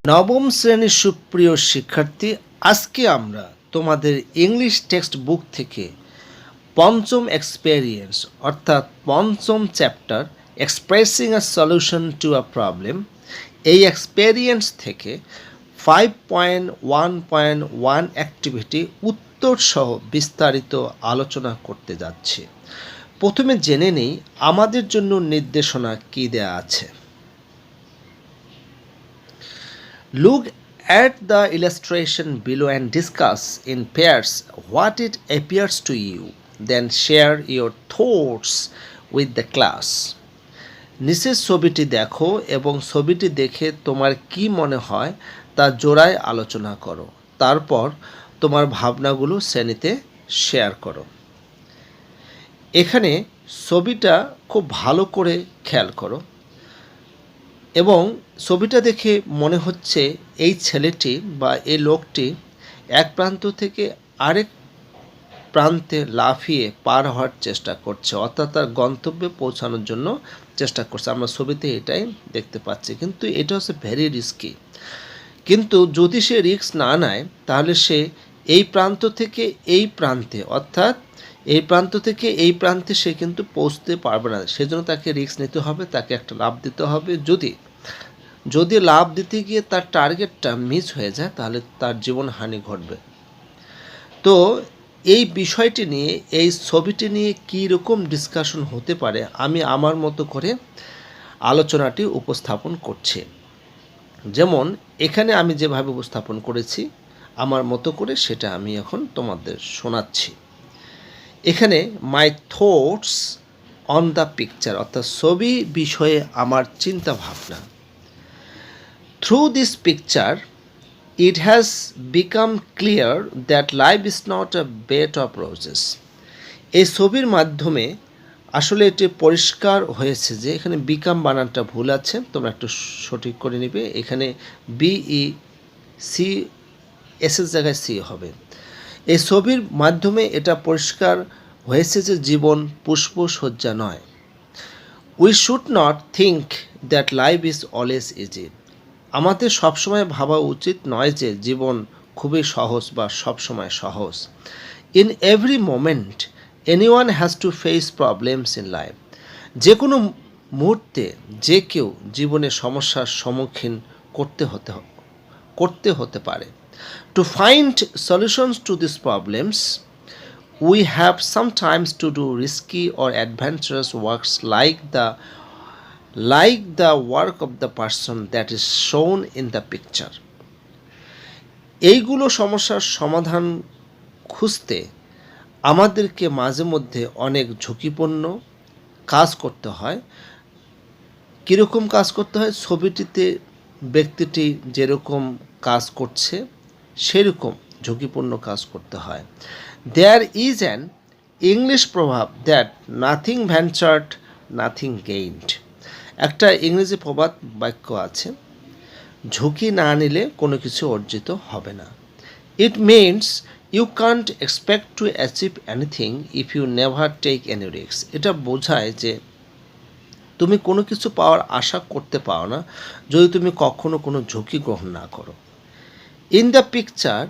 নবম শ্রেণীর সুপ্রিয় শিক্ষার্থী, আজকে আমরা তোমাদের ইংলিশ টেক্সট বুক থেকে পঞ্চম এক্সপেরিয়েন্স অর্থাৎ পঞ্চম chapter expressing a solution to a problem এই এক্সপেরিয়েন্স থেকে 5.1.1 অ্যাক্টিভিটি উত্তর সহ বিস্তারিত আলোচনা করতে যাচ্ছি। প্রথমে জেনে নেই আমাদের জন্য নির্দেশনা কী দেয়া আছে। Look at the illustration below and discuss in pairs what it appears to you. Then share your thoughts with the class. নিচের ছবিটি দেখো এবং ছবিটি দেখে তোমার কি মনে হয় তা জোড়ায় আলোচনা করো। তারপর তোমার ভাবনাগুলো শ্রেণীতে শেয়ার করো। এখানে ছবিটা খুব ভালো করে খেয়াল করো এবং ছবিটা দেখে মনে হচ্ছে এই ছেলেটি বা এই লোকটি এক প্রান্ত থেকে আরেক প্রান্তে লাফিয়ে পার হওয়ার চেষ্টা করছে, অর্থাৎ তার গন্তব্যে পৌঁছানোর জন্য চেষ্টা করছে। আমরা ছবিতে এটাই দেখতে পাচ্ছি, কিন্তু এটা হচ্ছে ভেরি রিস্কি। কিন্তু যদি সে রিস্ক না নেয় তাহলে সে এই প্রান্ত থেকে এই প্রান্তে অর্থাৎ এই প্রান্ত থেকে এই প্রান্তে সে কিন্তু পৌঁছতে পারবে না। সেজন্য তাকে রিস্ক নিতে হবে, তাকে একটা লাফ দিতে হবে। যদি লাফ দিতে গিয়ে তার টার্গেটটা মিস হয়ে যায় তাহলে তার জীবনহানি ঘটবে। তো এই বিষয়টি নিয়ে এই ছবিটি নিয়ে কী রকম ডিসকাশন হতে পারে আমি আমার মতো করে আলোচনাটি উপস্থাপন করছি। যেমন এখানে আমি যেভাবে উপস্থাপন করেছি আমার মতো করে সেটা আমি এখন তোমাদের শোনাচ্ছি। এখানে মাই থটস অন দ্য পিকচার অর্থাৎ ছবি বিষয়ে আমার চিন্তা ভাবনা। Through this picture, it has become clear that life is not a bed of roses. এই ছবির মাধ্যমে আসলে এটি পরিষ্কার হয়েছে যে এখানে বিকাম বানানটা ভুল আছে, তোমরা একটু সঠিক করে নিবে। এখানে BEC এসের জায়গায় সি হবে। এই ছবির মাধ্যমে এটা পরিষ্কার হয়েছে যে জীবন পুষ্পসজ্জা নয়। We should not think that life is always easy. আমাদের সবসময় ভাবা উচিত নয় যে জীবন খুবই সহজ বা সবসময় সহজ। In every moment anyone has to face problems in life. যে কোনো মুহূর্তে যে কেউ জীবনে সমস্যার সম্মুখীন করতে হতে পারে। To find solutions to this problems we have sometimes to do risky or adventurous works like the work of the person that is shown in the picture. এইগুলো সমস্যার সমাধান খুঁজতে আমাদেরকে মাঝে মধ্যে অনেক ঝুঁকিপূর্ণ কাজ করতে হয়। কীরকম কাজ করতে হয়? ছবিটিতে ব্যক্তিটি যেরকম কাজ করছে সেরকম ঝুঁকিপূর্ণ কাজ করতে হয়। There is an English proverb that nothing ventured, nothing gained. একটা ইংরেজি প্রবাদ বাক্য আছে, ঝুঁকি না নিলে কোনো কিছু অর্জিত হবে না। It means you can't expect to achieve anything if you never take any risks. এটা বোঝায় যে তুমি কোনো কিছু পাওয়ার আশা করতে পারো না যদি তুমি কখনো কোনো ঝুঁকি গ্রহণ না করো। In the picture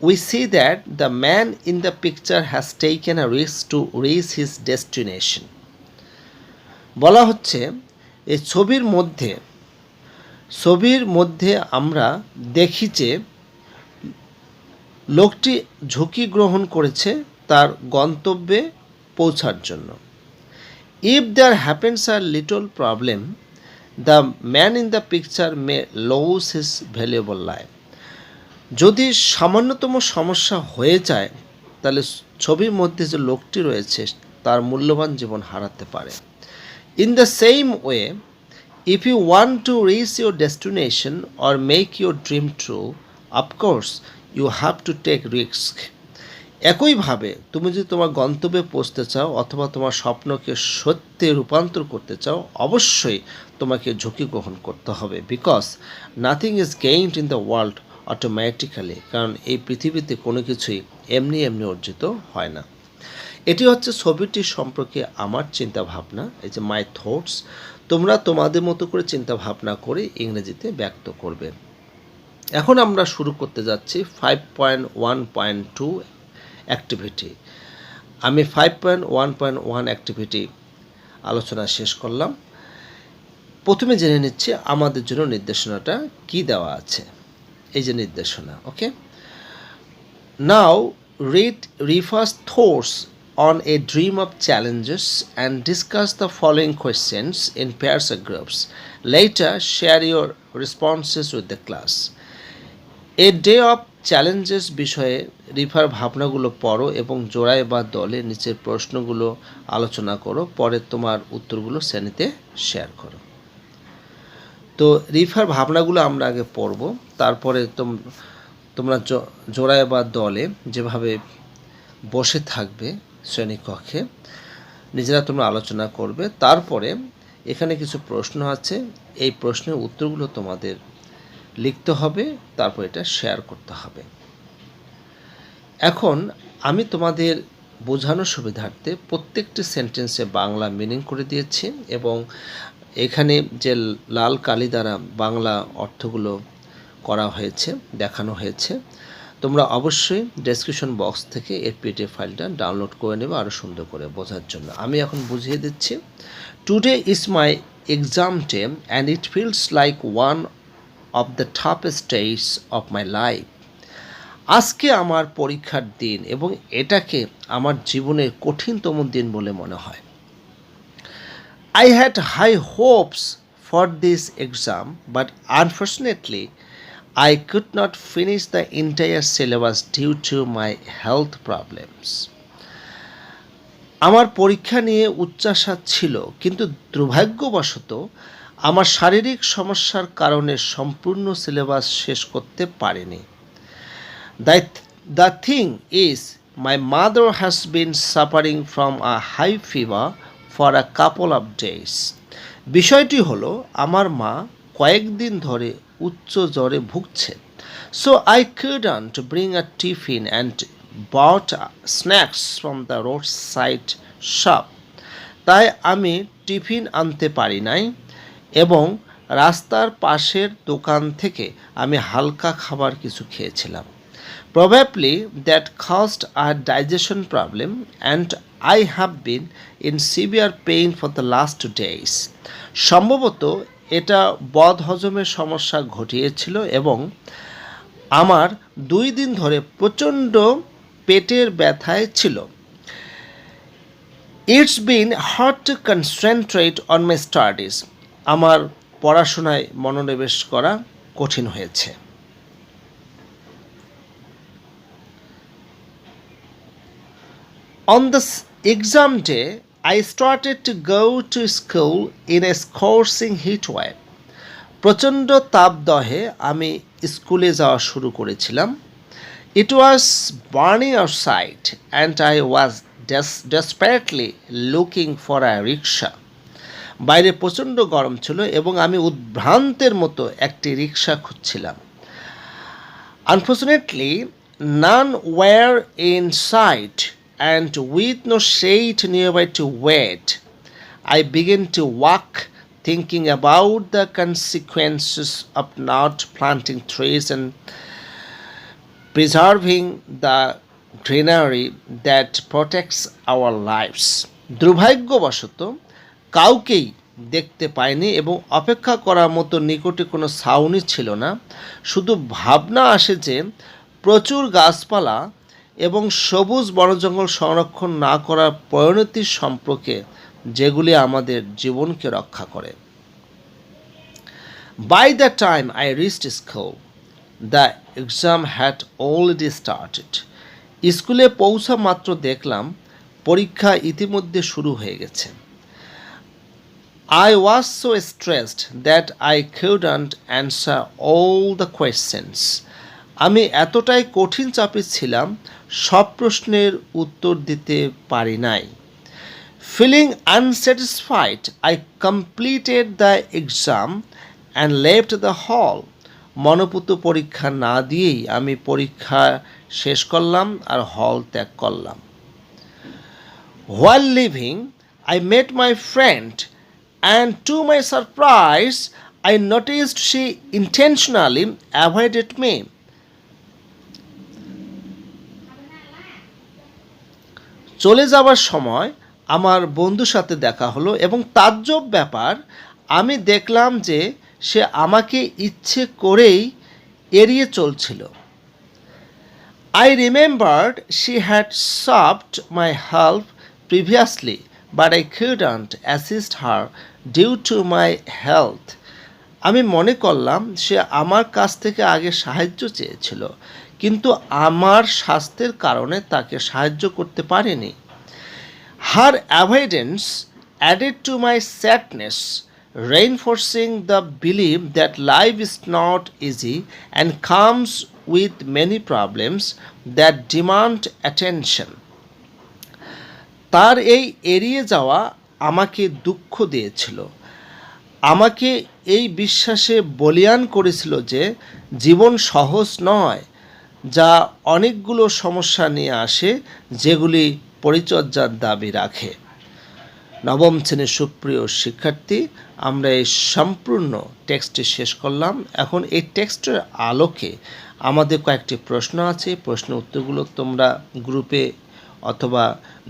we see that the man in the picture has taken a risk to reach his destination. বলা হচ্ছে এই ছবির মধ্যে আমরা দেখি যে লোকটি ঝুঁকি গ্রহণ করেছে তার গন্তব্যে পৌঁছার জন্য। If there happens a little problem, the man in the picture may lose his valuable life. যদি সামান্যতম সমস্যা হয়ে যায় তাহলে ছবির মধ্যে যে লোকটি রয়েছে তার মূল্যবান জীবন হারাতে পারে। In the same way if you want to reach your destination or make your dream true, of course you have to take risk. একইভাবে তুমি যদি তোমার গন্তব্যে পৌঁছতে চাও অথবা তোমার স্বপ্নকে সত্যে রূপান্তর করতে চাও অবশ্যই তোমাকে ঝুঁকি গ্রহণ করতে হবে। Because nothing is gained in the world automatically, কারণ এই পৃথিবীতে কোনো কিছুই এমনি অর্জিত হয় না। এটি হচ্ছে ছবিটির সম্পর্কে আমার চিন্তা ভাবনা, এই যে মাই থটস। তোমরা তোমাদের মতো করে চিন্তা ভাবনা করে ইংরেজিতে ব্যক্ত করবে। এখন আমরা শুরু করতে যাচ্ছি 5.1.2 অ্যাক্টিভিটি। আমি 5.1.1 অ্যাক্টিভিটি আলোচনা শেষ করলাম। প্রথমে জেনে নিচ্ছি আমাদের জন্য নির্দেশনাটা কি দেওয়া আছে। এই যে নির্দেশনা, ওকে। নাও read Rifa's thoughts on a dream of challenges and discuss the following questions in pairs or groups. Later, share your responses with the class. A day of challenges বিষয়ে রিফার ভাবনাগুলো পড়ো এবং জোড়ায় বা দলে নিচের প্রশ্নগুলো আলোচনা করো, পরে তোমার উত্তরগুলো শ্রেণীতে শেয়ার করো। তো রিফার ভাবনাগুলো আমরা আগে পড়ব, তারপরে তোমরা জোড়ায় বা দলে যেভাবে বসে থাকবে শ্রেণীকক্ষে নিজেরা তোমরা আলোচনা করবে। তারপরে এখানে কিছু প্রশ্ন আছে, এই প্রশ্নের উত্তরগুলো তোমাদের লিখতে হবে, তারপর এটা শেয়ার করতে হবে। এখন আমি তোমাদের বোঝানোর সুবিধার্থে প্রত্যেকটি সেন্টেন্সে বাংলা মিনিং করে দিয়েছি এবং এখানে যে লাল কালি দ্বারা বাংলা অর্থগুলো করা হয়েছে, দেখানো হয়েছে। তোমরা অবশ্যই ডেসক্রিপশন বক্স থেকে এর পিডিএফ ফাইলটা ডাউনলোড করে নেবে আরও সুন্দর করে বোঝার জন্য। আমি এখন বুঝিয়ে দিচ্ছি। Today is my exam day and it feels like one of the toughest days of my life. আজকে আমার পরীক্ষার দিন এবং এটাকে আমার জীবনের কঠিনতম দিন বলে মনে হয়। I had high hopes for this exam, but unfortunately, I could not finish the entire syllabus due to my health problems. আমার পরীক্ষা নিয়ে উচ্চাশা ছিল, কিন্তু দুর্ভাগ্যবশত আমার শারীরিক সমস্যার কারণে সম্পূর্ণ সিলেবাস শেষ করতে পারিনি। The thing is, my mother has been suffering from a high fever for a couple of days. বিষয়টি হলো আমার মা কয়েকদিন ধরে উচ্চ জ্বরে ভুগছেন। So I couldn't bring a tiffin and bought snacks from the roadside shop. তাই আমি টিফিন আনতে পারি নাই এবং রাস্তার পাশের দোকান থেকে আমি হালকা খাবার কিছু খেয়েছিলাম। Probably that caused a digestion problem and I have been in severe pain for the last 2 days. সম্ভবত এটা বদহজমের সমস্যা ঘটিয়েছিল এবং আমার 2 দিন ধরে প্রচণ্ড পেটের ব্যথায় ছিল। It's been hard to concentrate on my studies. আমার পড়াশোনায় মনোনিবেশ করা কঠিন হয়েছে। On the exam day, I started to go to school in a scorching heat wave. প্রচণ্ড তাপদহে আমি স্কুলে যাওয়া শুরু করেছিলাম। It was burning outside and I was desperately looking for a rickshaw. বাইরে প্রচণ্ড গরম ছিল এবং আমি উদ্ভ্রান্তের মতো একটি রিক্সা খুঁজছিলাম। Unfortunately, none were in sight. And with no shade nearby to wait, I began to walk, thinking about the consequences of not planting trees and preserving the greenery that protects our lives. দুর্ভাগ্যবশত কাউকেই দেখতে পাইনি এবং অপেক্ষা করার মতো নিকটে কোনো ছাউনি ছিল না। শুধু ভাবনা আসে যে প্রচুর গাছপালা এবং সবুজ বনজঙ্গল সংরক্ষণ না করার পরিণতির সম্পর্কে, যেগুলি আমাদের জীবনকে রক্ষা করে। By the time I reached school, the exam had already started. স্কুলে পৌঁছা মাত্র দেখলাম পরীক্ষা ইতিমধ্যে শুরু হয়ে গেছে। I was so stressed that I couldn't answer all the questions. আমি এতটাই কঠিন চাপে ছিলাম, সব প্রশ্নের উত্তর দিতে পারি নাই। Feeling unsatisfied, I completed the exam and left the hall. মনোপুত পরীক্ষা না দিয়েই আমি পরীক্ষা শেষ করলাম আর হল ত্যাগ করলাম। While leaving, I met my friend and to my surprise, I noticed she intentionally avoided me. চলে যাবার সময় আমার বন্ধুর সাথে দেখা হলো এবং তাজ্জব ব্যাপার, আমি দেখলাম যে সে আমাকে ইচ্ছে করেই এড়িয়ে চলছিল। I remembered she had sought my help previously, but I couldn't assist her due to my health. আমি মনে করলাম সে আমার কাছ থেকে আগে সাহায্য চেয়েছিল, কিন্তু আমার স্বাস্থ্যের কারণে তাকে সাহায্য করতে পারিনি। Her avoidance added to my sadness, reinforcing the belief that life is not easy and comes with many problems that demand attention. তার এই এড়িয়ে যাওয়া আমাকে দুঃখ দিয়েছিল, আমাকে এই বিশ্বাসে বলীয়ান করেছিল যে জীবন সহজ নয়, যা অনেকগুলো সমস্যা নিয়ে আসে যেগুলি পরিচর্যার দাবি রাখে। নবম শ্রেণীর সুপ্রিয় শিক্ষার্থী, আমরা এই সম্পূর্ণ টেক্সটটি শেষ করলাম। এখন এই টেক্সটের আলোকে আমাদের কয়েকটি প্রশ্ন আছে, প্রশ্ন উত্তরগুলো তোমরা গ্রুপে অথবা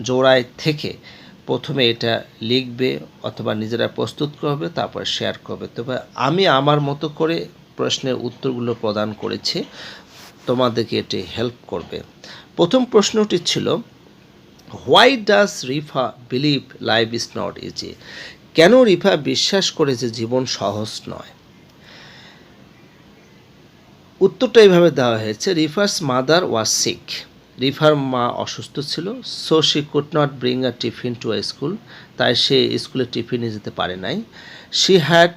জোড়ায় থেকে প্রথমে এটা লিখবে অথবা নিজেরা প্রস্তুত করবে, তারপর শেয়ার করবে। তবে আমি আমার মতো করে প্রশ্নের উত্তরগুলো প্রদান করেছি, তোমাদেরকে এটি হেল্প করবে। প্রথম প্রশ্নটি ছিল, why does Rifa believe life is not easy? কেন রিফা বিশ্বাস করে যে জীবন সহজ নয়? উত্তরটা এইভাবে দেওয়া হয়েছে, রিফার্স মাদার ওয়াজ সিক। রিফার মা অসুস্থ ছিল, so she could not bring a tiffin to a school, তাই সে স্কুলে টিফিন নিয়ে যেতে পারে নাই। She had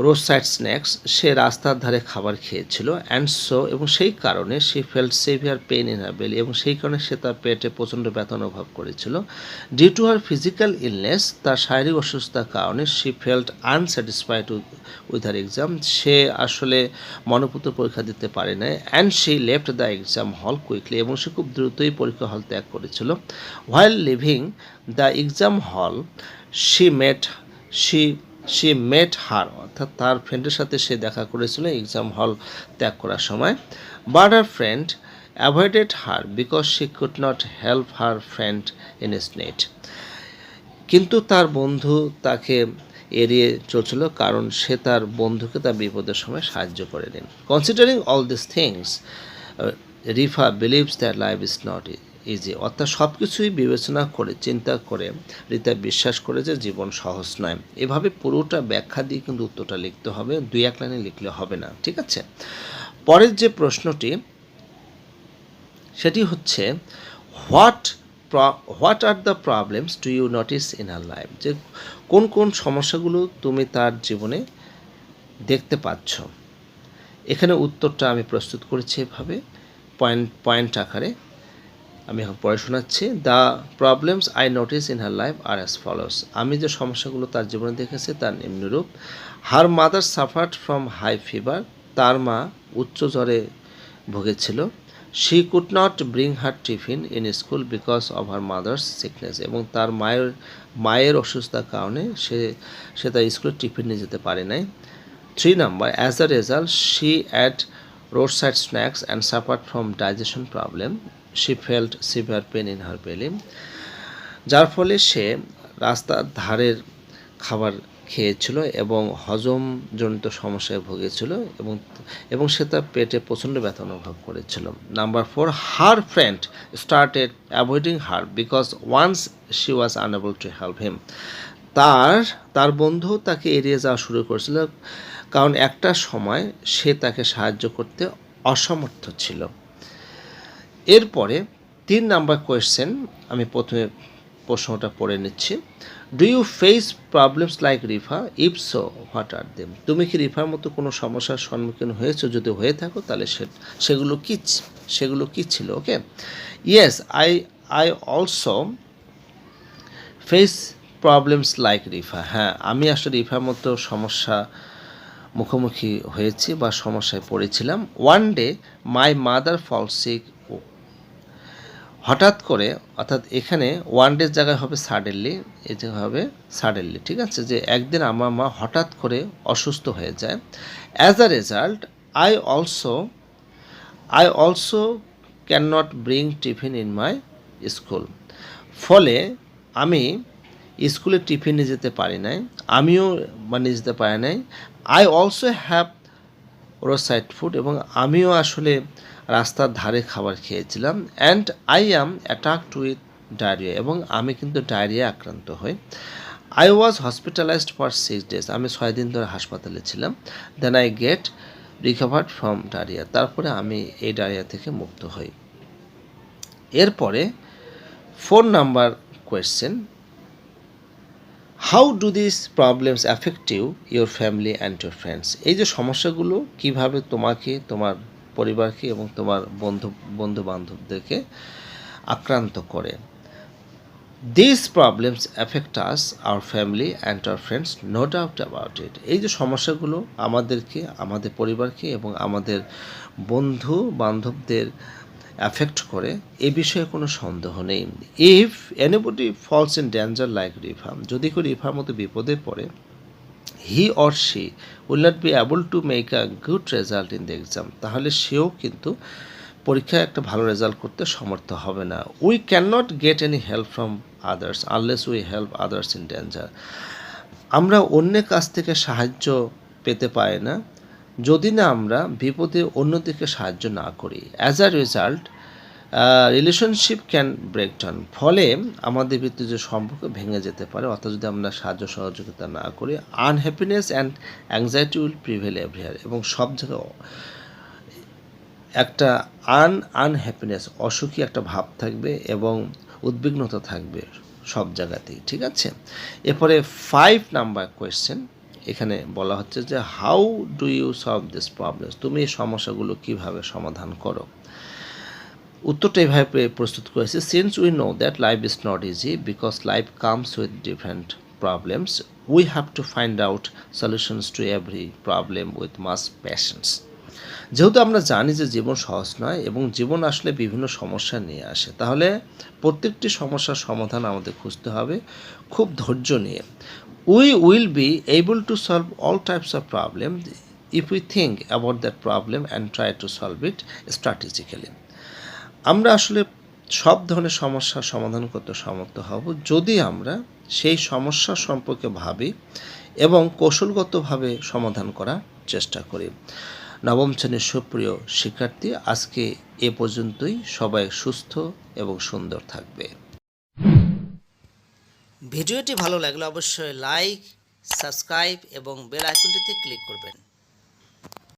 roadside snacks, সে রাস্তার ধারে খাবার খেয়েছিল। অ্যান্ড সো, এবং সেই কারণে she felt severe pain in her belly, এবং সেই কারণে সে তার পেটে প্রচণ্ড ব্যথা অনুভব করেছিল। Due to her physical illness, তার শারীরিক অসুস্থতার কারণে she felt unsatisfied with her exam, সে আসলে মনোপুত পরীক্ষা দিতে পারে নাই। And she left the exam hall quickly, এবং সে খুব দ্রুতই পরীক্ষা হল ত্যাগ করেছিল। While leaving the exam hall she met her, অর্থাৎ তার ফ্রেন্ডের সাথে সে দেখা করেছিল এক্সাম হল ত্যাগ করার সময়। But her friend avoided her because she could not help her friend in is need, কিন্তু তার বন্ধু তাকে এড়িয়ে চলছিল কারণ সে তার বন্ধুকে তার বিপদের সময় সাহায্য করেনি। Considering all this things, Rifa believes that life is not easy, অর্থাৎ সব কিছুই বিবেচনা করে চিন্তা করে রিতা বিশ্বাস করে যে জীবন সহজ নয়। এভাবে পুরোটা ব্যাখ্যা দিয়ে কিন্তু উত্তরটা লিখতে হবে, 2-1 লাইনে লিখলে হবে না, ঠিক আছে? পরের যে প্রশ্নটি সেটি হচ্ছে, what are the problems do you notice in her life? যে কোন কোন সমস্যাগুলো তুমি তার জীবনে দেখতে পাচ্ছ? এখানে উত্তরটা আমি প্রস্তুত করেছি এভাবে পয়েন্ট আকারে, আমি এখন পড়ে শোনাচ্ছি। The problems I notice in her life are as follows, আমি যে সমস্যাগুলো তার জীবনে দেখেছি তার নিম্নরূপ। Her mother suffered from high fever, তার মা উচ্চ জ্বরে ভুগেছিল। She could not bring her tiffin in school because of her mother's sickness, এবং তার মায়ের অসুস্থতার কারণে সে তার স্কুলে টিফিন নিয়ে যেতে পারে নাই। 3 number, as a result she at road side snacks and suffered from digestion problem, she felt severe pen in her বেলি, যার ফলে সে রাস্তার ধারের খাবার খেয়েছিল এবং হজমজনিত সমস্যায় ভুগেছিল এবং সে তার পেটে প্রচণ্ড ব্যথা অনুভব করেছিল। Number 4, her friend started avoiding her because once she was unable to help him, তার বন্ধু তাকে এড়িয়ে যাওয়া শুরু করেছিল কারণ একটা সময় সে তাকে সাহায্য করতে অসমর্থ ছিল। এরপরে 3 নাম্বার কোয়েশ্চেন, আমি প্রথমে প্রশ্নটা পড়ে নিচ্ছি। Do you face problems like Rifa? If so what are them? তুমি কি রিফার মতো কোনো সমস্যার সম্মুখীন হয়েছো? যদি হয়ে থাকো তাহলে সেগুলো কি ছিল? Okay, yes I also face problems like Rifa. হ্যাঁ, আমি আসলে রিফার মতো সমস্যা মুখোমুখি হয়েছি বা সমস্যায় পড়েছিলাম। One day my mother fall sick, হঠাৎ করে, অর্থাৎ এখানে ওয়ান ডের জায়গায় হবে সাডেনলি, এই জায়গায় হবে সাডেনলি, ঠিক আছে, যে একদিন আমার মা হঠাৎ করে অসুস্থ হয়ে যায়। As a result I also can not bring tiffin in my school. ফলে আমি স্কুলে টিফিন নিয়ে যেতে পারি নাই, আমিও নিয়ে যেতে পারি নাই। I also have road side food, এবং আমিও আসলে রাস্তার ধারে খাবার খেয়েছিলাম। And I am attacked with diarrhoea, এবং আমি কিন্তু ডায়রিয়া আক্রান্ত হই। I was hospitalised for 6 days, আমি 6 দিন ধরে হাসপাতালে ছিলাম। Then I get recovered from diarrhoea, তারপরে আমি এই ডায়রিয়া থেকে মুক্ত হই। এরপরে 4 number question, how do this problems affect you, your family and your friends? এই যে সমস্যাগুলো কিভাবে তোমাকে, তোমার পরিবারকে এবং তোমার বন্ধু বান্ধবদেরকে আক্রান্ত করে। This problems affect us, our family and our friends, no doubt about it. এই যে সমস্যাগুলো আমাদেরকে, আমাদের পরিবারকে এবং আমাদের বন্ধু বান্ধবদের অ্যাফেক্ট করে, এ বিষয়ে কোনো সন্দেহ নেই। If anybody falls in danger like Rifa, যদি কেউ রিফার মতো বিপদে পড়ে, he or she will not be able to make a good result in the exam, তাহলে সেও কিন্তু পরীক্ষায় একটা ভালো রেজাল্ট করতে সমর্থ হবে না। We can not get any help from others unless we help others in danger, আমরা অন্যের কাছ থেকে সাহায্য পেতে পারি না যদি না আমরা বিপদে অন্যদিকে সাহায্য না করি। As a result relationship can break down, ফলে আমাদের ভিতরে যে সম্পর্ক ভেঙে যেতে পারে, অর্থাৎ যদি আমরা সাহায্য সহযোগিতা না করি। Unhappiness and anxiety will prevail everywhere, এবং সব জায়গায় একটা আনহ্যাপিনেস, অসুখী একটা ভাব থাকবে এবং উদ্বিগ্নতা থাকবে সব জায়গাতেই, ঠিক আছে। এরপরে 5 নাম্বার কোয়েশ্চেন, এখানে বলা হচ্ছে যে how do you solve this problems, তুমি এই সমস্যাগুলো কীভাবে সমাধান করো। উত্তরটা এইভাবে প্রস্তুত করেছে, since we know that life is not easy because life comes with different problems, we have to find out solutions to every problem with much patience. যেহেতু আমরা জানি যে জীবন সহজ নয় এবং জীবন আসলে বিভিন্ন সমস্যা নিয়ে আসে, তাহলে প্রত্যেকটি সমস্যার সমাধান আমাদের খুঁজতে হবে খুব ধৈর্য নিয়ে। We will be able to solve all types of problem if we think about that problem and try to solve it strategically. আমরা আসলে সব ধরনের সমস্যার সমাধান করতে সমর্থ হব যদি আমরা সেই সমস্যা সম্পর্কে ভাবি এবং কৌশলগতভাবে সমাধান করার চেষ্টা করি। নবম শ্রেণীর সুপ্রিয় শিক্ষার্থী, আজকে এ পর্যন্তই। সবাই সুস্থ এবং সুন্দর থাকবে। ভিডিওটি ভালো লাগলে অবশ্যই লাইক, সাবস্ক্রাইব এবং বেল আইকনটিতে ক্লিক করবেন।